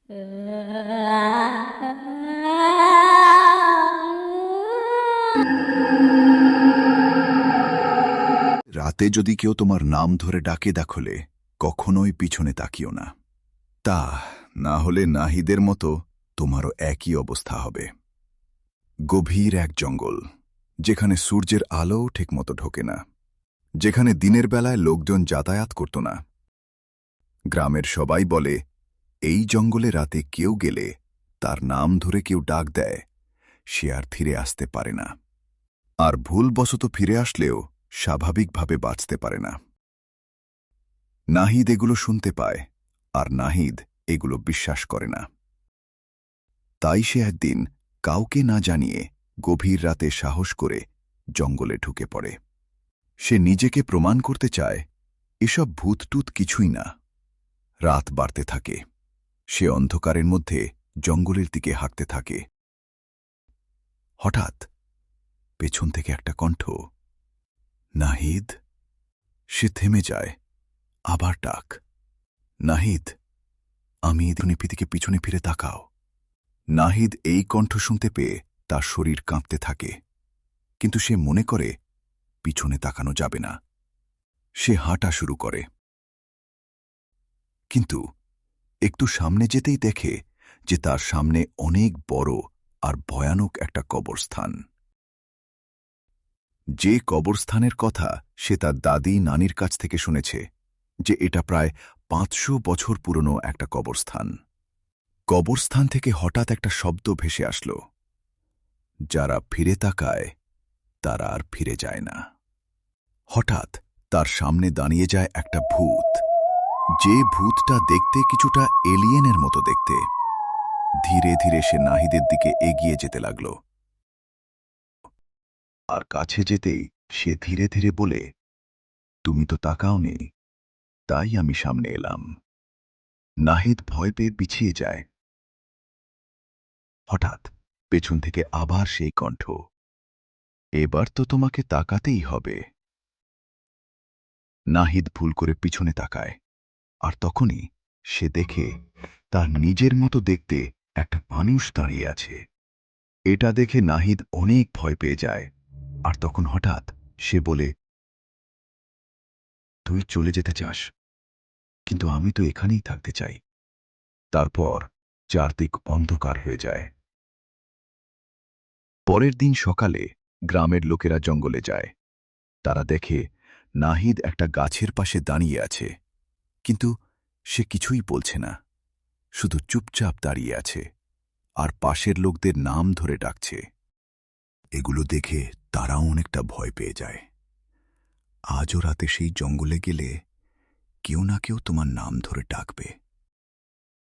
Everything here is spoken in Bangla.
রাতে যদি কেউ তোমার নাম ধরে ডাকে দেখলে কখনোই পিছনে তাকিও না। তা না হলে নাহিদের মতো তোমারও একই অবস্থা হবে। গভীর এক জঙ্গল, যেখানে সূর্যের আলোও ঠিকমতো ঢোকে না, যেখানে দিনের বেলায় লোকজন যাতায়াত করত না। গ্রামের সবাই বলে, এই জঙ্গলে রাতে কেউ গেলে, তার নাম ধরে কেউ ডাক দেয়, সে আর ফিরে আসতে পারে না। আর ভুলবশত ফিরে আসলেও স্বাভাবিকভাবে বাঁচতে পারে না। নাহিদ এগুলো শুনতে পায়, আর নাহিদ এগুলো বিশ্বাস করে না। তাই সে একদিন কাউকে না জানিয়ে গভীর রাতে সাহস করে জঙ্গলে ঢুকে পড়ে। সে নিজেকে প্রমাণ করতে চায় এসব ভূতটুত কিছুই না। রাত বাড়তে থাকে, সে অন্ধকারের মধ্যে জঙ্গলের দিকে হাঁটতে থাকে। হঠাৎ পেছন থেকে একটা কণ্ঠ, নাহিদ। সে থেমে যায়, আবার ডাক, নাহিদ, আমি দিকে পিছনে ফিরে তাকাও। নাহিদ এই কণ্ঠ শুনতে পেয়ে তার শরীর কাঁপতে থাকে, কিন্তু সে মনে করে পিছনে তাকানো যাবে না। সে হাঁটা শুরু করে, কিন্তু একটু সামনে যেতেই দেখে যে তার সামনে অনেক বড় আর ভয়ানক একটা কবরস্থান। যে কবরস্থানের কথা সে তার দাদি নানির কাছ থেকে শুনেছে, যে এটা প্রায় 500 বছর পুরনো একটা কবরস্থান। কবরস্থান থেকে হঠাৎ একটা শব্দ ভেসে আসলো, যারা ফিরে তাকায় তারা আর ফিরে যায় না। হঠাৎ তার সামনে দাঁড়িয়ে যায় একটা ভূত, যে ভূতটা দেখতে কিছুটা এলিয়েনের মতো দেখতে। ধীরে ধীরে সে নাহিদের দিকে এগিয়ে যেতে লাগল, আর কাছে যেতেই সে ধীরে ধীরে বলে, তুমি তো তাকাওনি, তাই আমি সামনে এলাম। নাহিদ ভয় পেয়ে পিছিয়ে যায়। হঠাৎ পেছন থেকে আবার সেই কণ্ঠ, এবার তো তোমাকে তাকাতেই হবে। নাহিদ ভুল করে পিছনে তাকায়, আর তখনই সে দেখে তার নিজের মতো দেখতে একটা মানুষ দাঁড়িয়ে আছে। এটা দেখে নাহিদ অনেক ভয় পেয়ে যায়, আর তখন হঠাৎ সে বলে, তুই চলে যেতে চাস, কিন্তু আমি তো এখানেই থাকতে চাই। তারপর চারদিক অন্ধকার হয়ে যায়। পরের দিন সকালে গ্রামের লোকেরা জঙ্গলে যায়। তারা দেখে নাহিদ একটা গাছের পাশে দাঁড়িয়ে আছে, কিন্তু সে কিছুই বলছে না, শুধু চুপচাপ দাঁড়িয়ে আছে আর পাশের লোকদের নাম ধরে ডাকছে। এগুলো দেখে তারাও অনেকটা ভয় পেয়ে যায়। আজও রাতে সেই জঙ্গলে গেলে কেউ না কেউ তোমার নাম ধরে ডাকবে।